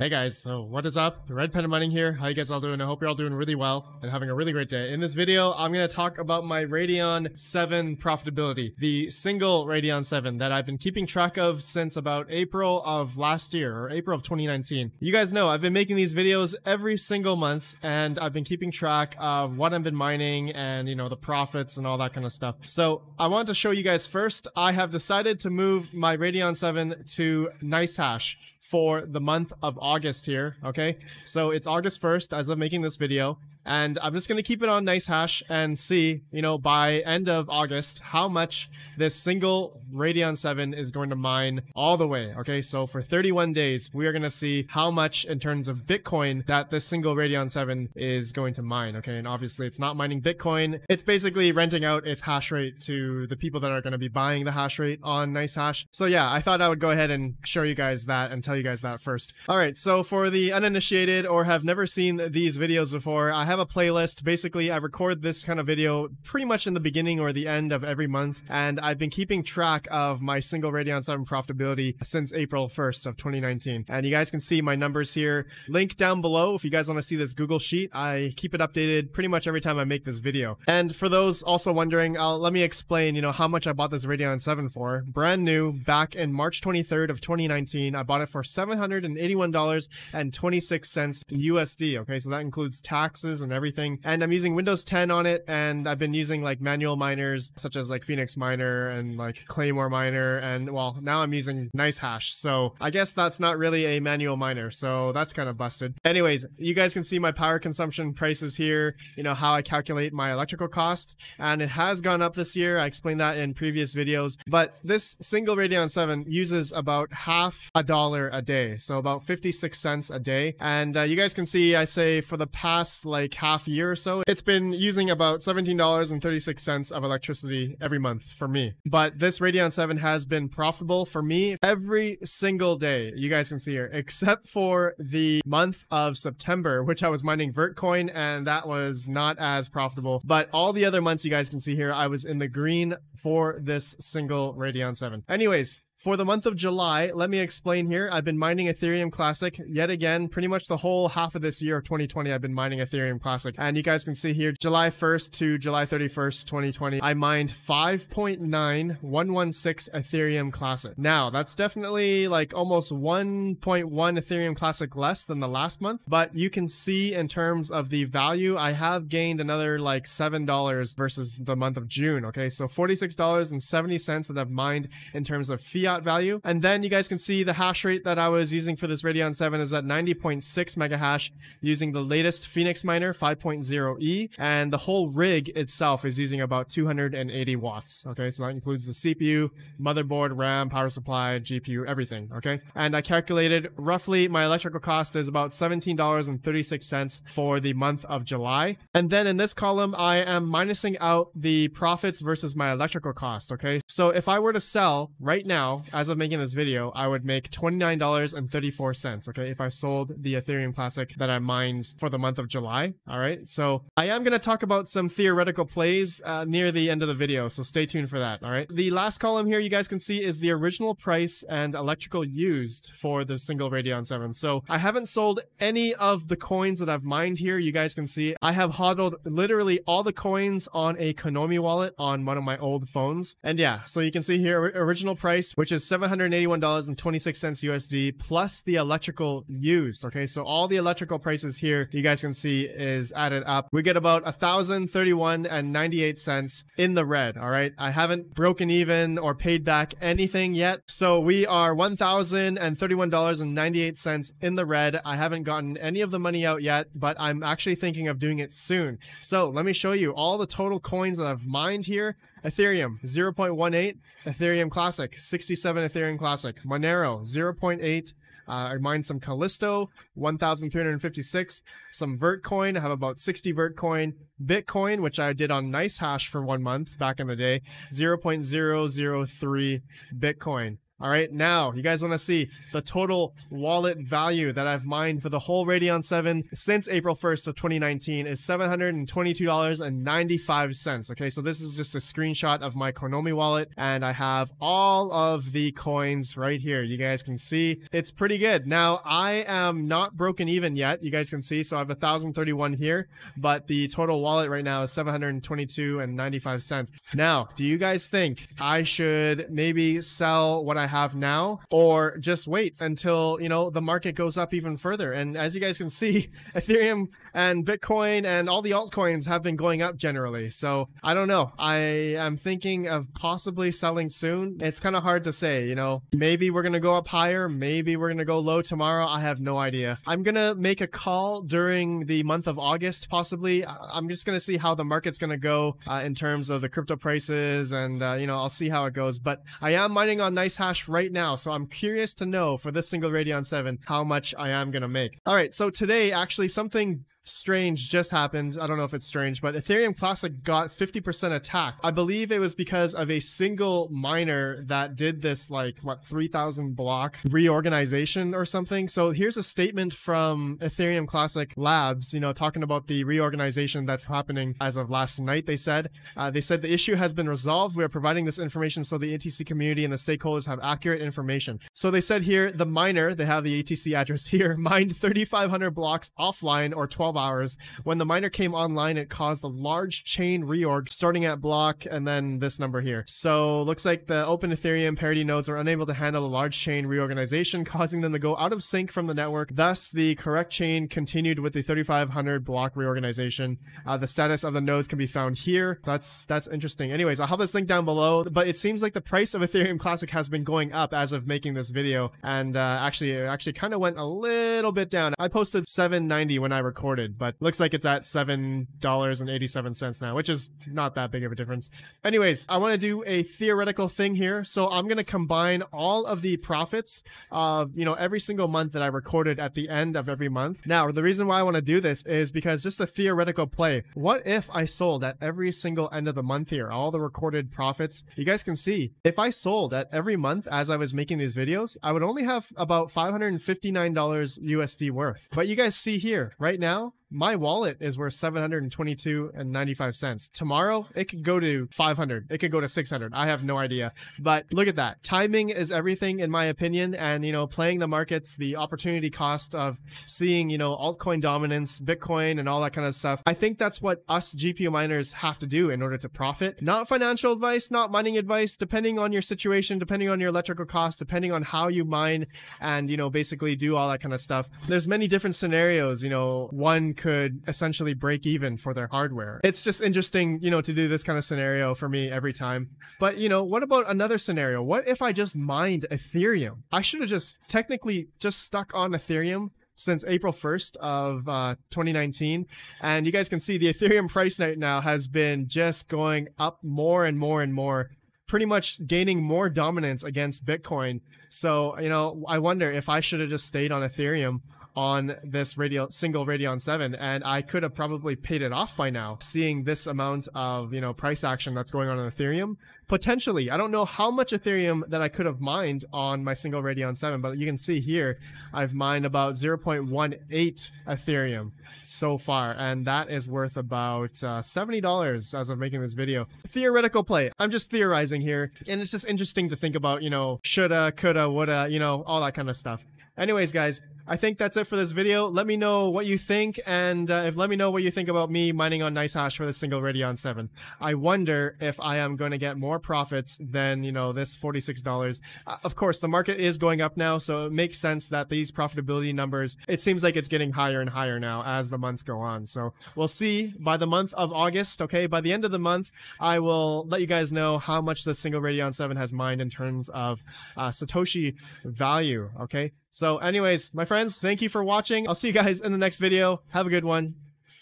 Hey guys, so what is up? RedPandaMining here. How you guys all doing? I hope you're all doing really well and having a really great day. In this video, I'm going to talk about my Radeon VII profitability, the single Radeon 7 that I've been keeping track of since about April of last year, or April of 2019. You guys know I've been making these videos every single month, and I've been keeping track of what I've been mining and, you know, the profits and all that kind of stuff. So I want to show you guys first, I have decided to move my Radeon 7 to NiceHash for the month of August here, okay? So it's August 1st as I'm making this video, and I'm just going to keep it on NiceHash and see, you know, by end of August, how much this single Radeon 7 is going to mine all the way, okay? So for 31 days, we are going to see how much in terms of Bitcoin that this single Radeon 7 is going to mine, okay? And obviously it's not mining Bitcoin. It's basically renting out its hash rate to the people that are going to be buying the hash rate on NiceHash. So yeah, I thought I would go ahead and show you guys that and tell you guys that first. All right, so for the uninitiated or have never seen these videos before, I have a playlist. Basically, I record this kind of video pretty much in the beginning or the end of every month, and I've been keeping track of my single Radeon 7 profitability since April 1st of 2019. And you guys can see my numbers here. Link down below if you guys want to see this Google Sheet. I keep it updated pretty much every time I make this video. And for those also wondering, let me explain, you know, how much I bought this Radeon 7 for. Brand new, back in March 23rd of 2019. I bought it for $781.26 USD. Okay, so that includes taxes and everything. And I'm using Windows 10 on it, and I've been using like manual miners such as like Phoenix Miner and like Claymore Miner, and well, now I'm using NiceHash. So I guess that's not really a manual miner, so that's kind of busted. Anyways, you guys can see my power consumption prices here, you know, how I calculate my electrical cost, and it has gone up this year. I explained that in previous videos, but this single Radeon 7 uses about half a dollar a day, so about 56 cents a day. And you guys can see, I say for the past like half year or so, it's been using about $17.36 of electricity every month for me. But this Radeon 7 has been profitable for me every single day, you guys can see here, except for the month of September, which I was mining Vertcoin, and that was not as profitable. But all the other months you guys can see here, I was in the green for this single Radeon 7. Anyways, for the month of July, let me explain here. I've been mining Ethereum Classic yet again. Pretty much the whole half of this year of 2020, I've been mining Ethereum Classic. And you guys can see here, July 1st to July 31st, 2020, I mined 5.9116 Ethereum Classic. Now, that's definitely like almost 1.1 Ethereum Classic less than the last month. But you can see in terms of the value, I have gained another like $7 versus the month of June. Okay, so $46.70 that I've mined in terms of fiat value. And then you guys can see the hash rate that I was using for this Radeon 7 is at 90.6 megahash using the latest Phoenix Miner 5.0e, and the whole rig itself is using about 280 watts. Okay, so that includes the CPU, motherboard, RAM, power supply, GPU, everything. Okay, and I calculated roughly my electrical cost is about $17.36 for the month of July. And then in this column, I am minusing out the profits versus my electrical cost. Okay, so if I were to sell right now, as I'm making this video, I would make $29.34, okay, if I sold the Ethereum Classic that I mined for the month of July. All right, so I am going to talk about some theoretical plays near the end of the video, so stay tuned for that. All right, the last column here you guys can see is the original price and electrical used for the single Radeon 7. So I haven't sold any of the coins that I've mined here. You guys can see I have hodled literally all the coins on a Konami wallet on one of my old phones. And yeah, so you can see here original price, which is $781.26 USD plus the electrical used. Okay, so all the electrical prices here you guys can see is added up. We get about $1,031.98 in the red. All right, I haven't broken even or paid back anything yet, so we are $1,031.98 in the red. I haven't gotten any of the money out yet, but I'm actually thinking of doing it soon. So let me show you all the total coins that I've mined here. Ethereum 0.18, Ethereum Classic 67, Ethereum Classic, Monero 0.8, I mined some Callisto 1,356, some Vertcoin, I have about 60 Vertcoin, Bitcoin, which I did on NiceHash for 1 month back in the day, 0.003 Bitcoin. All right, now you guys want to see the total wallet value that I've mined for the whole Radeon 7 since April 1st of 2019 is $722.95. Okay, so this is just a screenshot of my Konomi wallet, and I have all of the coins right here. You guys can see it's pretty good. Now, I am not broken even yet. You guys can see, so I have 1,031 here, but the total wallet right now is $722.95. Now, do you guys think I should maybe sell what I have now, or just wait until, you know, the market goes up even further? And as you guys can see, Ethereum and Bitcoin and all the altcoins have been going up generally. So I don't know. I am thinking of possibly selling soon. It's kind of hard to say, you know, maybe we're going to go up higher. Maybe we're going to go low tomorrow. I have no idea. I'm going to make a call during the month of August, possibly. I'm just going to see how the market's going to go in terms of the crypto prices, and, you know, I'll see how it goes. But I am mining on NiceHash right now, so I'm curious to know for this single Radeon 7 how much I am going to make. All right, so today, actually, something strange just happened. I don't know if it's strange, but Ethereum Classic got 50% attacked. I believe it was because of a single miner that did this, like, what, 3,000 block reorganization or something. So here's a statement from Ethereum Classic Labs, you know, talking about the reorganization that's happening as of last night. They said the issue has been resolved. We are providing this information so the ATC community and the stakeholders have accurate information. So they said here, the miner, they have the ATC address here, mined 3,500 blocks offline or 12 hours. When the miner came online, it caused a large chain reorg starting at block and then this number here. So looks like the open Ethereum parity nodes are unable to handle a large chain reorganization, causing them to go out of sync from the network. Thus, the correct chain continued with the 3,500 block reorganization. The status of the nodes can be found here. That's interesting. Anyways, I'll have this link down below, but it seems like the price of Ethereum Classic has been going up as of making this video, and it actually kind of went a little bit down. I posted $7.90 when I recorded, but looks like it's at $7.87 now, which is not that big of a difference. Anyways, I want to do a theoretical thing here. So I'm going to combine all of the profits of, you know, every single month that I recorded at the end of every month. Now, the reason why I want to do this is because just a theoretical play. What if I sold at every single end of the month here, all the recorded profits? You guys can see, if I sold at every month as I was making these videos, I would only have about $559 USD worth. But you guys see here, right now, my wallet is worth $722.95. Tomorrow, it could go to 500. It could go to 600. I have no idea. But look at that. Timing is everything, in my opinion. And, you know, playing the markets, the opportunity cost of seeing, you know, altcoin dominance, Bitcoin, and all that kind of stuff. I think that's what us GPU miners have to do in order to profit. Not financial advice, not mining advice, depending on your situation, depending on your electrical costs, depending on how you mine and, you know, basically do all that kind of stuff. There's many different scenarios. You know, one could essentially break even for their hardware. It's just interesting, you know, to do this kind of scenario for me every time. But, you know, what about another scenario? What if I just mined Ethereum? I should have just technically just stuck on Ethereum since April 1st of 2019. And you guys can see the Ethereum price right now has been just going up more and more and more, pretty much gaining more dominance against Bitcoin. So, you know, I wonder if I should have just stayed on Ethereum on this single Radeon 7, and I could have probably paid it off by now, seeing this amount of, you know, price action that's going on Ethereum. Potentially, I don't know how much Ethereum that I could have mined on my single Radeon 7, but you can see here, I've mined about 0.18 Ethereum so far, and that is worth about $70 as of making this video. Theoretical play. I'm just theorizing here, and it's just interesting to think about, you know, shoulda, coulda, woulda, you know, all that kind of stuff. Anyways, guys, I think that's it for this video. Let me know what you think, and let me know what you think about me mining on NiceHash for the single Radeon 7. I wonder if I am going to get more profits than, you know, this $46. Of course, the market is going up now, so it makes sense that these profitability numbers, it seems like it's getting higher and higher now as the months go on. So we'll see by the month of August, okay? By the end of the month, I will let you guys know how much the single Radeon 7 has mined in terms of Satoshi value, okay? So anyways, my friends, thank you for watching. I'll see you guys in the next video. Have a good one,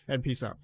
and peace out.